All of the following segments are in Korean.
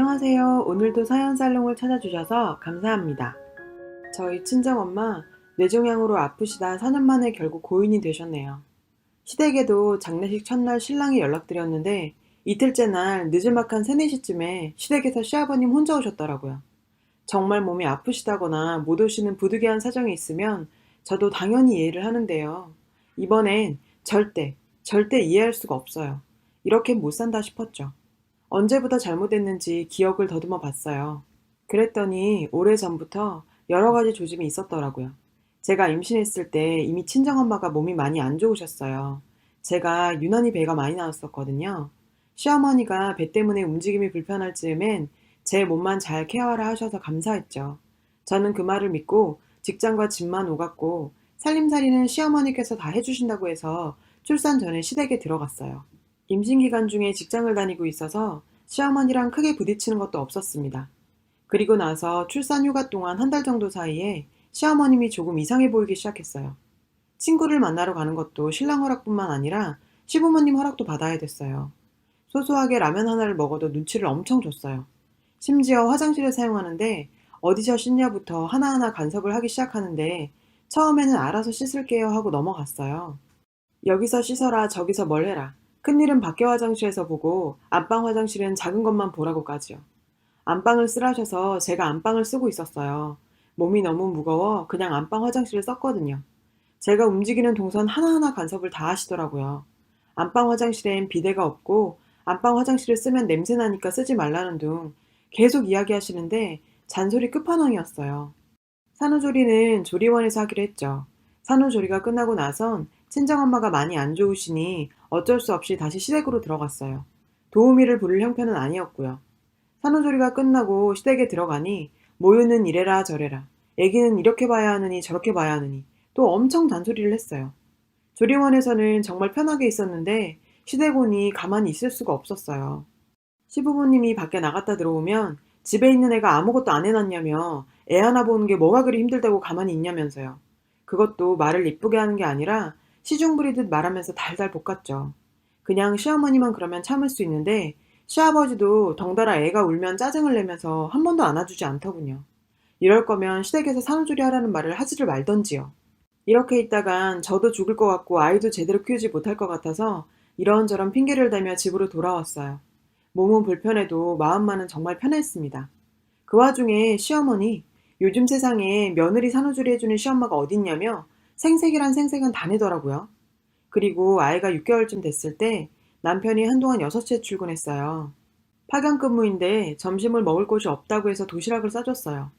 안녕하세요. 오늘도 사연 살롱을 찾아주셔서 감사합니다. 저희 친정엄마 뇌종양으로 아프시다 4년 만에 결국 고인이 되셨네요. 시댁에도 장례식 첫날 신랑이 연락드렸는데 이틀째 날 늦을막한 3, 4시쯤에 시댁에서 시아버님 혼자 오셨더라고요. 정말 몸이 아프시다거나 못 오시는 부득이한 사정이 있으면 저도 당연히 이해를 하는데요. 이번엔 절대 이해할 수가 없어요. 이렇게 못 산다 싶었죠. 언제부터 잘못했는지 기억을 더듬어 봤어요. 그랬더니 오래전부터 여러 가지 조짐이 있었더라고요. 제가 임신했을 때 이미 친정엄마가 몸이 많이 안 좋으셨어요. 제가 유난히 배가 많이 나왔었거든요. 시어머니가 배 때문에 움직임이 불편할 즈음엔 제 몸만 잘 케어하라 하셔서 감사했죠. 저는 그 말을 믿고 직장과 집만 오갔고 살림살이는 시어머니께서 다 해주신다고 해서 출산 전에 시댁에 들어갔어요. 임신 기간 중에 직장을 다니고 있어서 시어머니랑 크게 부딪히는 것도 없었습니다. 그리고 나서 출산 휴가 동안 1달 정도 사이에 시어머님이 조금 이상해 보이기 시작했어요. 친구를 만나러 가는 것도 신랑 허락뿐만 아니라 시부모님 허락도 받아야 됐어요. 소소하게 라면 하나를 먹어도 눈치를 엄청 줬어요. 심지어 화장실을 사용하는데 어디서 씻냐부터 하나하나 간섭을 하기 시작하는데 처음에는 알아서 씻을게요 하고 넘어갔어요. 여기서 씻어라 저기서 뭘 해라. 큰일은 밖에 화장실에서 보고 안방 화장실은 작은 것만 보라고까지요. 안방을 쓰라셔서 제가 안방을 쓰고 있었어요. 몸이 너무 무거워 그냥 안방 화장실을 썼거든요. 제가 움직이는 동선 하나하나 간섭을 다 하시더라고요. 안방 화장실엔 비데가 없고 안방 화장실을 쓰면 냄새나니까 쓰지 말라는 둥 계속 이야기하시는데 잔소리 끝판왕이었어요. 산후조리는 조리원에서 하기로 했죠. 산후조리가 끝나고 나선 친정엄마가 많이 안 좋으시니 어쩔 수 없이 다시 시댁으로 들어갔어요. 도우미를 부를 형편은 아니었고요. 산후조리가 끝나고 시댁에 들어가니 모유는 이래라 저래라. 애기는 이렇게 봐야 하느니 저렇게 봐야 하느니 또 엄청 잔소리를 했어요. 조리원에서는 정말 편하게 있었는데 시댁 오니 가만히 있을 수가 없었어요. 시부모님이 밖에 나갔다 들어오면 집에 있는 애가 아무것도 안 해놨냐며 애 하나 보는 게 뭐가 그리 힘들다고 가만히 있냐면서요. 그것도 말을 이쁘게 하는 게 아니라 시중 부리듯 말하면서 달달 볶았죠. 그냥 시어머니만 그러면 참을 수 있는데 시아버지도 덩달아 애가 울면 짜증을 내면서 한 번도 안아주지 않더군요. 이럴 거면 시댁에서 산후조리 하라는 말을 하지를 말던지요. 이렇게 있다간 저도 죽을 것 같고 아이도 제대로 키우지 못할 것 같아서 이런저런 핑계를 대며 집으로 돌아왔어요. 몸은 불편해도 마음만은 정말 편했습니다. 그 와중에 시어머니, 요즘 세상에 며느리 산후조리 해주는 시엄마가 어딨냐며 생색이란 생색은 다 내더라고요. 그리고 아이가 6개월쯤 됐을 때 남편이 한동안 6시에 출근했어요. 파견 근무인데 점심을 먹을 곳이 없다고 해서 도시락을 싸줬어요.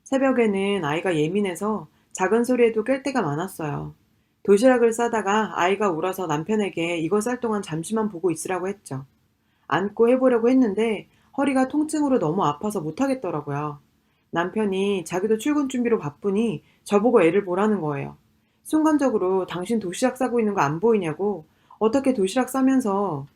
새벽에는 아이가 예민해서 작은 소리에도 깰 때가 많았어요. 도시락을 싸다가 아이가 울어서 남편에게 이거 쌀 동안 잠시만 보고 있으라고 했죠. 안고 해보려고 했는데 허리가 통증으로 너무 아파서 못하겠더라고요. 남편이 자기도 출근 준비로 바쁘니 저보고 애를 보라는 거예요. 순간적으로 당신 도시락 싸고 있는 거 안 보이냐고 어떻게 도시락 싸면서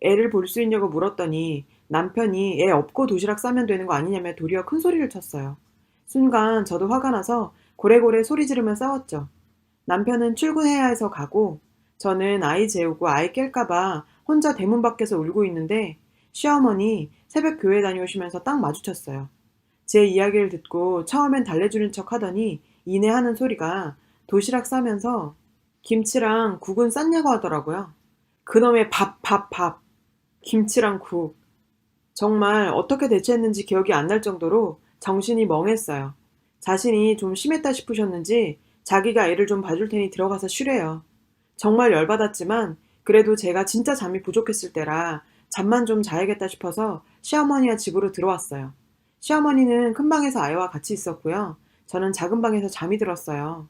애를 볼 수 있냐고 물었더니 남편이 애 없고 도시락 싸면 되는 거 아니냐며 도리어 큰 소리를 쳤어요. 순간 저도 화가 나서 고래고래 소리 지르며 싸웠죠. 남편은 출근해야 해서 가고 저는 아이 재우고 아이 깰까봐 혼자 대문 밖에서 울고 있는데 시어머니 새벽 교회 다녀오시면서 딱 마주쳤어요. 제 이야기를 듣고 처음엔 달래주는 척 하더니 이내 하는 소리가 도시락 싸면서 김치랑 국은 쌌냐고 하더라고요. 그놈의 밥. 김치랑 국. 정말 어떻게 대처했는지 기억이 안 날 정도로 정신이 멍했어요. 자신이 좀 심했다 싶으셨는지 자기가 애를 좀 봐줄 테니 들어가서 쉬래요. 정말 열받았지만 그래도 제가 진짜 잠이 부족했을 때라 잠만 좀 자야겠다 싶어서 시어머니와 집으로 들어왔어요. 시어머니는 큰 방에서 아이와 같이 있었고요. 저는 작은 방에서 잠이 들었어요.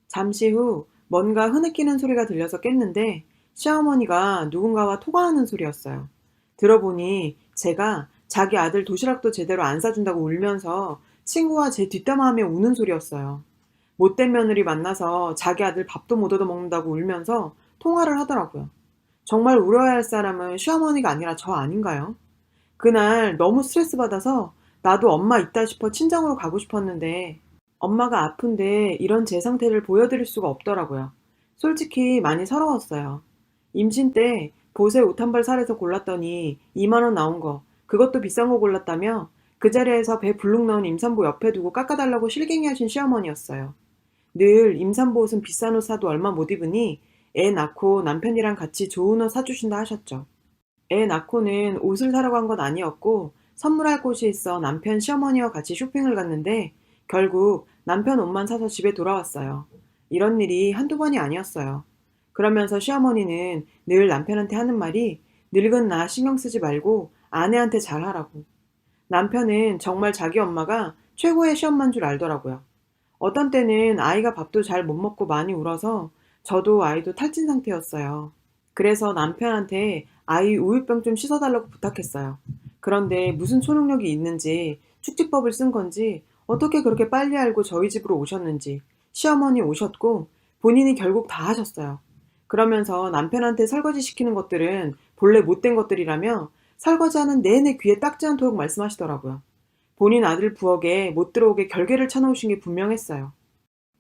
잠시 후 뭔가 흐느끼는 소리가 들려서 깼는데 시어머니가 누군가와 통화하는 소리였어요. 들어보니 제가 자기 아들 도시락도 제대로 안 싸준다고 울면서 친구와 제 뒷담화하며 우는 소리였어요. 못된 며느리 만나서 자기 아들 밥도 못 얻어먹는다고 울면서 통화를 하더라고요. 정말 울어야 할 사람은 시어머니가 아니라 저 아닌가요? 그날 너무 스트레스 받아서 나도 엄마 있다 싶어 친정으로 가고 싶었는데 엄마가 아픈데 이런 제 상태를 보여드릴 수가 없더라고요. 솔직히 많이 서러웠어요. 임신 때 보세 옷 한 벌 사래서 골랐더니 2만 원 나온 거 그것도 비싼 거 골랐다며 그 자리에서 배 불룩 넣은 임산부 옆에 두고 깎아달라고 실갱이 하신 시어머니였어요. 늘 임산부 옷은 비싼 옷 사도 얼마 못 입으니 애 낳고 남편이랑 같이 좋은 옷 사주신다 하셨죠. 애 낳고는 옷을 사러 간 건 아니었고 선물할 곳이 있어 남편 시어머니와 같이 쇼핑을 갔는데 결국 남편 옷만 사서 집에 돌아왔어요. 이런 일이 한두 번이 아니었어요. 그러면서 시어머니는 늘 남편한테 하는 말이 늙은 나 신경 쓰지 말고 아내한테 잘하라고. 남편은 정말 자기 엄마가 최고의 시엄마인 줄 알더라고요. 어떤 때는 아이가 밥도 잘 못 먹고 많이 울어서 저도 아이도 탈진 상태였어요. 그래서 남편한테 아이 우유병 좀 씻어달라고 부탁했어요. 그런데 무슨 초능력이 있는지 축지법을 쓴 건지 어떻게 그렇게 빨리 알고 저희 집으로 오셨는지 시어머니 오셨고 본인이 결국 다 하셨어요. 그러면서 남편한테 설거지 시키는 것들은 본래 못된 것들이라며 설거지하는 내내 귀에 딱지 않도록 말씀하시더라고요. 본인 아들 부엌에 못 들어오게 결계를 쳐놓으신 게 분명했어요.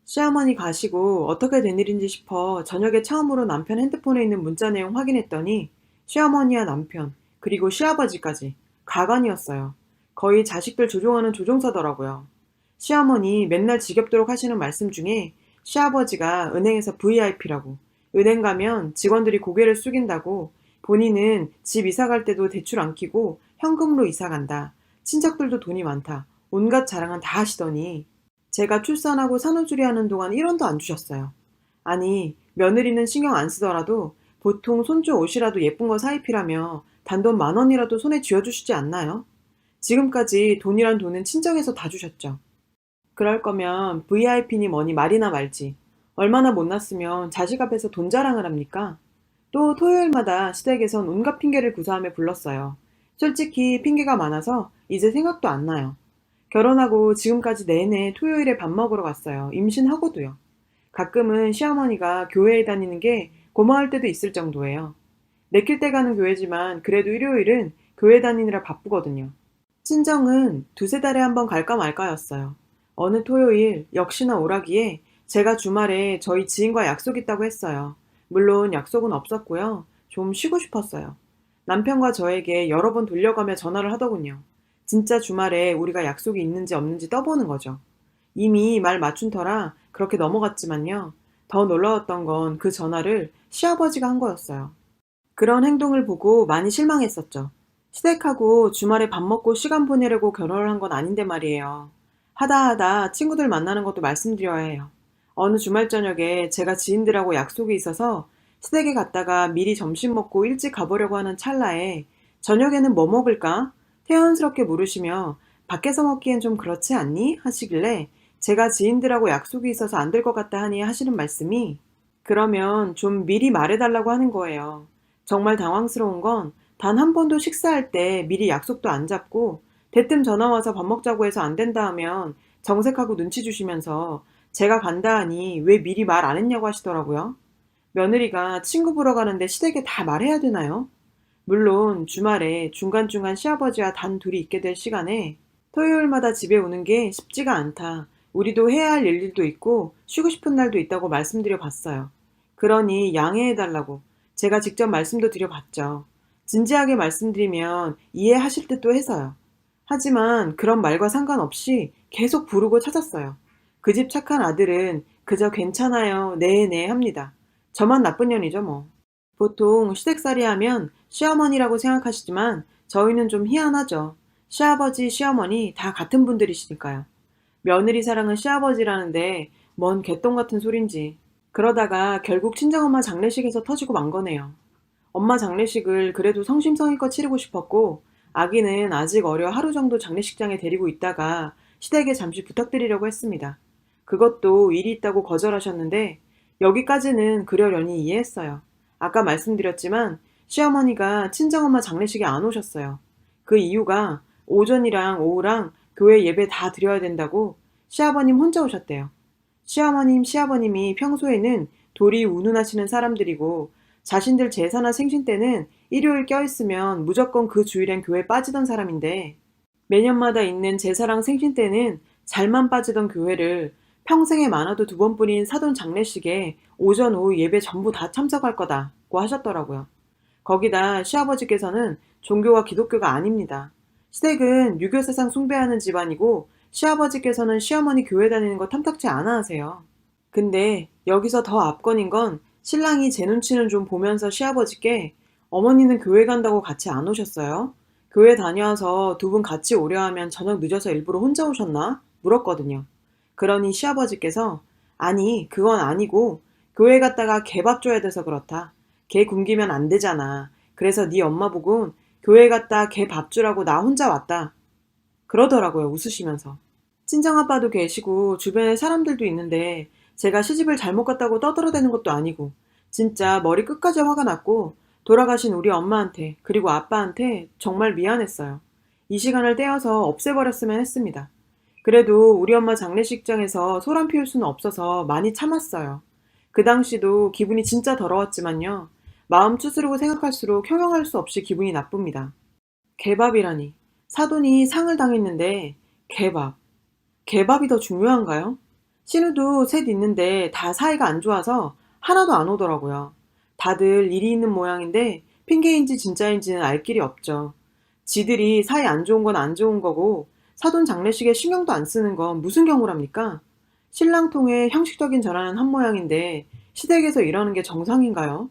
시어머니 가시고 어떻게 된 일인지 싶어 저녁에 처음으로 남편 핸드폰에 있는 문자 내용 확인했더니 시어머니와 남편, 그리고 시아버지까지 가관이었어요. 거의 자식들 조종하는 조종사더라고요. 시어머니 맨날 지겹도록 하시는 말씀 중에 시아버지가 은행에서 VIP라고, 은행 가면 직원들이 고개를 숙인다고, 본인은 집 이사 갈 때도 대출 안 끼고 현금으로 이사 간다. 친척들도 돈이 많다. 온갖 자랑은 다 하시더니 제가 출산하고 산후조리 하는 동안 1원도 안 주셨어요. 아니, 며느리는 신경 안 쓰더라도 보통 손주 옷이라도 예쁜 거 사입히라며 단돈 10,000원이라도 손에 쥐어주시지 않나요? 지금까지 돈이란 돈은 친정에서 다 주셨죠. 그럴 거면 VIP니 뭐니 말이나 말지. 얼마나 못났으면 자식 앞에서 돈 자랑을 합니까? 또 토요일마다 시댁에선 온갖 핑계를 구사하며 불렀어요. 솔직히 핑계가 많아서 이제 생각도 안 나요. 결혼하고 지금까지 내내 토요일에 밥 먹으러 갔어요. 임신하고도요. 가끔은 시어머니가 교회에 다니는 게 고마울 때도 있을 정도예요. 내킬 때 가는 교회지만 그래도 일요일은 교회 다니느라 바쁘거든요. 친정은 두세 달에 한 번 갈까 말까였어요. 어느 토요일 역시나 오라기에 제가 주말에 저희 지인과 약속 있다고 했어요. 물론 약속은 없었고요. 좀 쉬고 싶었어요. 남편과 저에게 여러 번 돌려가며 전화를 하더군요. 진짜 주말에 우리가 약속이 있는지 없는지 떠보는 거죠. 이미 말 맞춘 터라 그렇게 넘어갔지만요. 더 놀라웠던 건 그 전화를 시아버지가 한 거였어요. 그런 행동을 보고 많이 실망했었죠. 시댁하고 주말에 밥 먹고 시간 보내려고 결혼을 한 건 아닌데 말이에요. 하다 친구들 만나는 것도 말씀드려야 해요. 어느 주말 저녁에 제가 지인들하고 약속이 있어서 시댁에 갔다가 미리 점심 먹고 일찍 가보려고 하는 찰나에 저녁에는 뭐 먹을까? 태연스럽게 물으시며 밖에서 먹기엔 좀 그렇지 않니? 하시길래 제가 지인들하고 약속이 있어서 안 될 것 같다 하니 하시는 말씀이 그러면 좀 미리 말해달라고 하는 거예요. 정말 당황스러운 건 단 한 번도 식사할 때 미리 약속도 안 잡고 대뜸 전화 와서 밥 먹자고 해서 안 된다 하면 정색하고 눈치 주시면서 제가 간다 하니 왜 미리 말 안 했냐고 하시더라고요. 며느리가 친구 보러 가는데 시댁에 다 말해야 되나요? 물론 주말에 중간중간 시아버지와 단 둘이 있게 될 시간에 토요일마다 집에 오는 게 쉽지가 않다. 우리도 해야 할 일들도 있고 쉬고 싶은 날도 있다고 말씀드려 봤어요. 그러니 양해해달라고 제가 직접 말씀도 드려봤죠. 진지하게 말씀드리면 이해하실 듯도 해서요. 하지만 그런 말과 상관없이 계속 부르고 찾았어요. 그 집 착한 아들은 그저 괜찮아요, 네네 합니다. 저만 나쁜 년이죠 뭐. 보통 시댁살이 하면 시어머니라고 생각하시지만 저희는 좀 희한하죠. 시아버지, 시어머니 다 같은 분들이시니까요. 며느리 사랑은 시아버지라는데 뭔 개똥 같은 소린지. 그러다가 결국 친정엄마 장례식에서 터지고 만 거네요. 엄마 장례식을 그래도 성심성의껏 치르고 싶었고 아기는 아직 어려 하루 정도 장례식장에 데리고 있다가 시댁에 잠시 부탁드리려고 했습니다. 그것도 일이 있다고 거절하셨는데 여기까지는 그러려니 이해했어요. 아까 말씀드렸지만 시어머니가 친정엄마 장례식에 안 오셨어요. 그 이유가 오전이랑 오후랑 교회 예배 다 드려야 된다고 시아버님 혼자 오셨대요. 시어머님, 시아버님이 평소에는 도리 운운하시는 사람들이고 자신들 제사나 생신 때는 일요일 껴있으면 무조건 그 주일엔 교회 빠지던 사람인데 매년마다 있는 제사랑 생신 때는 잘만 빠지던 교회를 평생에 많아도 2번뿐인 사돈 장례식에 오전 오후 예배 전부 다 참석할 거다고 하셨더라고요. 거기다 시아버지께서는 종교가 기독교가 아닙니다. 시댁은 유교 사상 숭배하는 집안이고 시아버지께서는 시어머니 교회 다니는 거 탐탁지 않아 하세요. 근데 여기서 더 압권인 건 신랑이 제 눈치는 좀 보면서 시아버지께 어머니는 교회 간다고 같이 안 오셨어요? 교회 다녀와서 두 분 같이 오려 하면 저녁 늦어서 일부러 혼자 오셨나? 물었거든요. 그러니 시아버지께서 아니, 그건 아니고 교회 갔다가 개밥 줘야 돼서 그렇다. 개 굶기면 안 되잖아. 그래서 네 엄마 보곤 교회 갔다 개 밥 주라고 나 혼자 왔다. 그러더라고요, 웃으시면서. 친정아빠도 계시고 주변에 사람들도 있는데 제가 시집을 잘못 갔다고 떠들어대는 것도 아니고 진짜 머리 끝까지 화가 났고 돌아가신 우리 엄마한테 그리고 아빠한테 정말 미안했어요. 이 시간을 떼어서 없애버렸으면 했습니다. 그래도 우리 엄마 장례식장에서 소란 피울 수는 없어서 많이 참았어요. 그 당시도 기분이 진짜 더러웠지만요. 마음 추스르고 생각할수록 형용할 수 없이 기분이 나쁩니다. 개밥이라니. 사돈이 상을 당했는데 개밥. 개밥이 더 중요한가요? 신우도 셋 있는데 다 사이가 안 좋아서 하나도 안 오더라고요. 다들 일이 있는 모양인데 핑계인지 진짜인지는 알 길이 없죠. 지들이 사이 안 좋은 건 안 좋은 거고 사돈 장례식에 신경도 안 쓰는 건 무슨 경우랍니까? 신랑 통해 형식적인 전화는 한 모양인데 시댁에서 이러는 게 정상인가요?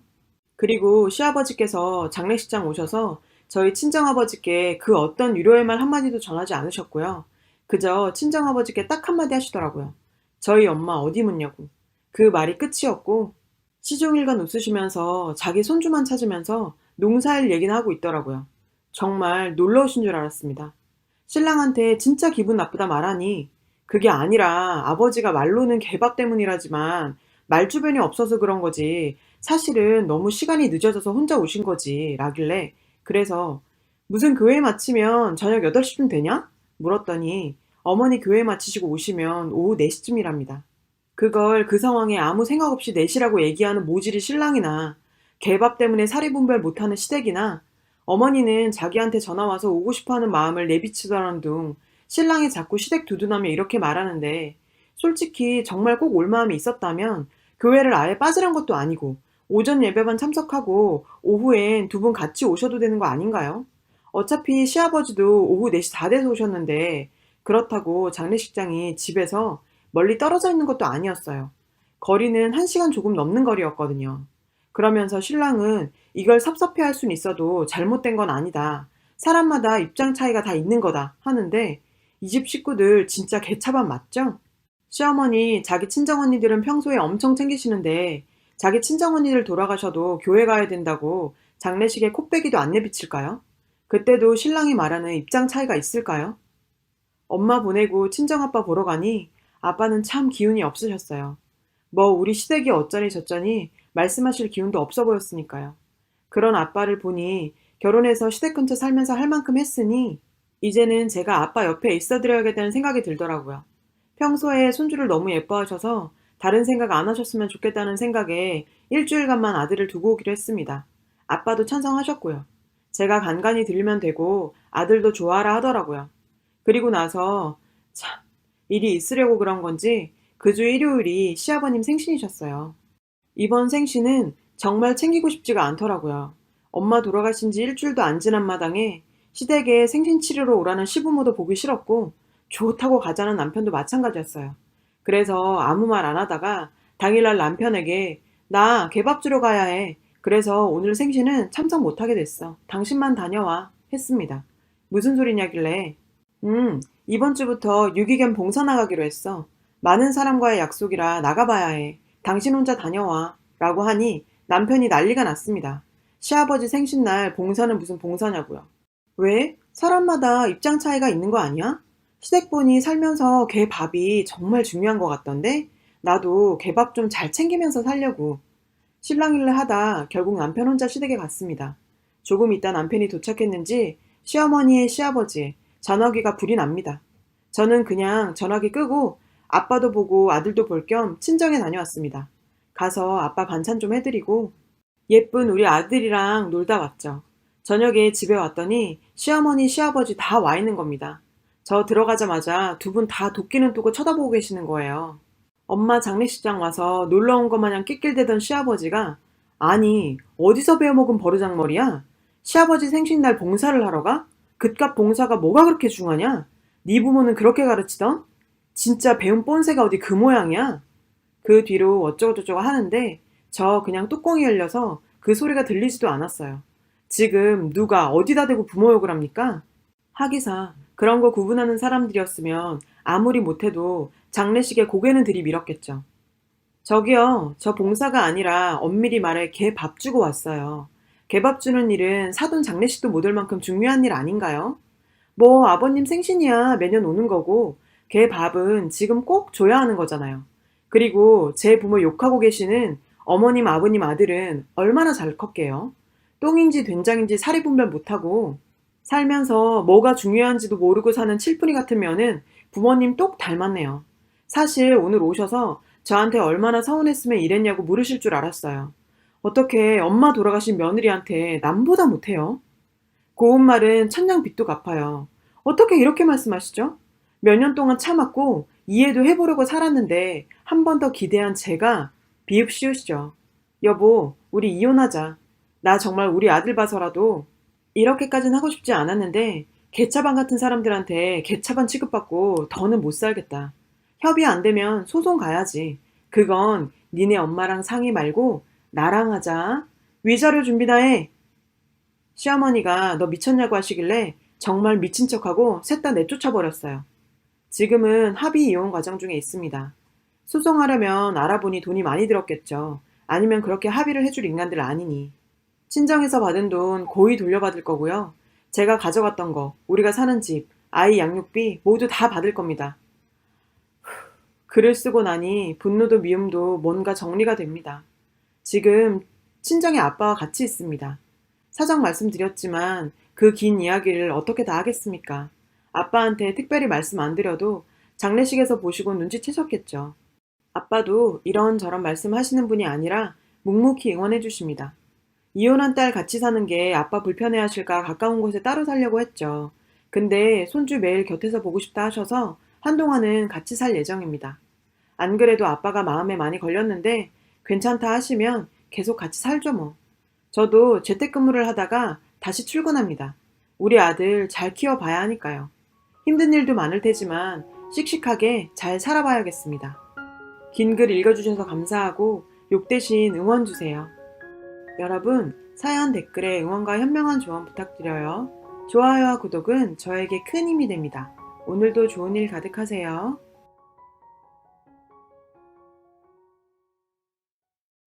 그리고 시아버지께서 장례식장 오셔서 저희 친정아버지께 그 어떤 위로의 말 한마디도 전하지 않으셨고요. 그저 친정아버지께 딱 한마디 하시더라고요. 저희 엄마 어디 묻냐고. 그 말이 끝이었고 시종일관 웃으시면서 자기 손주만 찾으면서 농사일 얘기나 하고 있더라고요. 정말 놀러 오신 줄 알았습니다. 신랑한테 진짜 기분 나쁘다 말하니 그게 아니라 아버지가 말로는 개밥 때문이라지만 말주변이 없어서 그런 거지 사실은 너무 시간이 늦어져서 혼자 오신 거지 라길래 그래서 무슨 교회 마치면 저녁 8시쯤 되냐? 물었더니 어머니 교회 마치시고 오시면 오후 4시쯤이랍니다. 그걸 그 상황에 아무 생각 없이 내시라고 얘기하는 모질이 신랑이나 개밥 때문에 사리분별 못하는 시댁이나 어머니는 자기한테 전화와서 오고 싶어하는 마음을 내비치더라는 둥 신랑이 자꾸 시댁 두둔하며 이렇게 말하는데 솔직히 정말 꼭 올 마음이 있었다면 교회를 아예 빠지란 것도 아니고 오전 예배만 참석하고 오후엔 두 분 같이 오셔도 되는 거 아닌가요? 어차피 시아버지도 오후 4시 다 돼서 오셨는데 그렇다고 장례식장이 집에서 멀리 떨어져 있는 것도 아니었어요. 거리는 1시간 조금 넘는 거리였거든요. 그러면서 신랑은 이걸 섭섭해할 순 있어도 잘못된 건 아니다. 사람마다 입장 차이가 다 있는 거다 하는데 이 집 식구들 진짜 개차반 맞죠? 시어머니 자기 친정언니들은 평소에 엄청 챙기시는데 자기 친정언니들 돌아가셔도 교회 가야 된다고 장례식에 콧배기도 안 내비칠까요? 그때도 신랑이 말하는 입장 차이가 있을까요? 엄마 보내고 친정아빠 보러 가니 아빠는 참 기운이 없으셨어요. 뭐 우리 시댁이 어쩌니 저쩌니 말씀하실 기운도 없어 보였으니까요. 그런 아빠를 보니 결혼해서 시댁 근처 살면서 할 만큼 했으니 이제는 제가 아빠 옆에 있어드려야겠다는 생각이 들더라고요. 평소에 손주를 너무 예뻐하셔서 다른 생각 안 하셨으면 좋겠다는 생각에 일주일간만 아들을 두고 오기로 했습니다. 아빠도 찬성하셨고요. 제가 간간히 들리면 되고 아들도 좋아하라 하더라고요. 그리고 나서 참 일이 있으려고 그런 건지 그 주 일요일이 시아버님 생신이셨어요. 이번 생신은 정말 챙기고 싶지가 않더라고요. 엄마 돌아가신 지 일주일도 안 지난 마당에 시댁에 생신 치르러 오라는 시부모도 보기 싫었고 좋다고 가자는 남편도 마찬가지였어요. 그래서 아무 말 안 하다가 당일날 남편에게 나 개밥 주러 가야 해. 그래서 오늘 생신은 참석 못하게 됐어. 당신만 다녀와. 했습니다. 무슨 소리냐길래 이번 주부터 유기견 봉사 나가기로 했어. 많은 사람과의 약속이라 나가봐야 해. 당신 혼자 다녀와. 라고 하니 남편이 난리가 났습니다. 시아버지 생신날 봉사는 무슨 봉사냐고요. 왜? 사람마다 입장 차이가 있는 거 아니야? 시댁분이 살면서 개 밥이 정말 중요한 것 같던데 나도 개밥 좀 잘 챙기면서 살려고. 실랑이를 하다 결국 남편 혼자 시댁에 갔습니다. 조금 있다 남편이 도착했는지 시어머니의 시아버지 전화기가 불이 납니다. 저는 그냥 전화기 끄고 아빠도 보고 아들도 볼 겸 친정에 다녀왔습니다. 가서 아빠 반찬 좀 해드리고 예쁜 우리 아들이랑 놀다 왔죠. 저녁에 집에 왔더니 시어머니 시아버지 다 와 있는 겁니다. 저 들어가자마자 두 분 다 도끼는 뜨고 쳐다보고 계시는 거예요. 엄마 장례식장 와서 놀러 온 것 마냥 낄낄대던 시아버지가 아니 어디서 배워먹은 버르장머리야? 시아버지 생신날 봉사를 하러 가? 그깟 봉사가 뭐가 그렇게 중하냐? 네 부모는 그렇게 가르치던? 진짜 배운 뻔세가 어디 그 모양이야? 그 뒤로 어쩌고저쩌고 하는데 저 그냥 뚜껑이 열려서 그 소리가 들리지도 않았어요. 지금 누가 어디다 대고 부모 욕을 합니까? 하기사 그런 거 구분하는 사람들이었으면 아무리 못해도 장례식에 고개는 들이밀었겠죠. 저기요, 저 봉사가 아니라 엄밀히 말해 개 밥 주고 왔어요. 개밥 주는 일은 사돈 장례식도 못 올 만큼 중요한 일 아닌가요? 뭐 아버님 생신이야 매년 오는 거고 개 밥은 지금 꼭 줘야 하는 거잖아요. 그리고 제 부모 욕하고 계시는 어머님, 아버님 아들은 얼마나 잘 컸게요? 똥인지 된장인지 사리 분별 못하고 살면서 뭐가 중요한지도 모르고 사는 칠푼이 같은 면은 부모님 똑 닮았네요. 사실 오늘 오셔서 저한테 얼마나 서운했으면 이랬냐고 물으실 줄 알았어요. 어떻게 엄마 돌아가신 며느리한테 남보다 못해요? 고운 말은 천냥 빚도 갚아요. 어떻게 이렇게 말씀하시죠? 몇 년 동안 참았고 이해도 해보려고 살았는데 한 번 더 기대한 제가 비읍시우시죠. 여보, 우리 이혼하자. 나 정말 우리 아들 봐서라도 이렇게까진 하고 싶지 않았는데 개차반 같은 사람들한테 개차반 취급받고 더는 못 살겠다. 협의 안 되면 소송 가야지. 그건 니네 엄마랑 상의 말고 나랑 하자. 위자료 준비 다 해. 시어머니가 너 미쳤냐고 하시길래 정말 미친 척하고 셋 다 내쫓아버렸어요. 지금은 합의 이혼 과정 중에 있습니다. 소송하려면 알아보니 돈이 많이 들었겠죠. 아니면 그렇게 합의를 해줄 인간들 아니니. 친정에서 받은 돈 고이 돌려받을 거고요. 제가 가져갔던 거, 우리가 사는 집, 아이 양육비 모두 다 받을 겁니다. 글을 쓰고 나니 분노도 미움도 뭔가 정리가 됩니다. 지금 친정의 아빠와 같이 있습니다. 사정 말씀드렸지만 그 긴 이야기를 어떻게 다 하겠습니까? 아빠한테 특별히 말씀 안 드려도 장례식에서 보시고 눈치채셨겠죠. 아빠도 이런저런 말씀하시는 분이 아니라 묵묵히 응원해 주십니다. 이혼한 딸 같이 사는 게 아빠 불편해하실까 가까운 곳에 따로 살려고 했죠. 근데 손주 매일 곁에서 보고 싶다 하셔서 한동안은 같이 살 예정입니다. 안 그래도 아빠가 마음에 많이 걸렸는데 괜찮다 하시면 계속 같이 살죠 뭐. 저도 재택근무를 하다가 다시 출근합니다. 우리 아들 잘 키워봐야 하니까요. 힘든 일도 많을 테지만 씩씩하게 잘 살아봐야겠습니다. 긴 글 읽어주셔서 감사하고 욕 대신 응원 주세요. 여러분, 사연 댓글에 응원과 현명한 조언 부탁드려요. 좋아요와 구독은 저에게 큰 힘이 됩니다. 오늘도 좋은 일 가득하세요.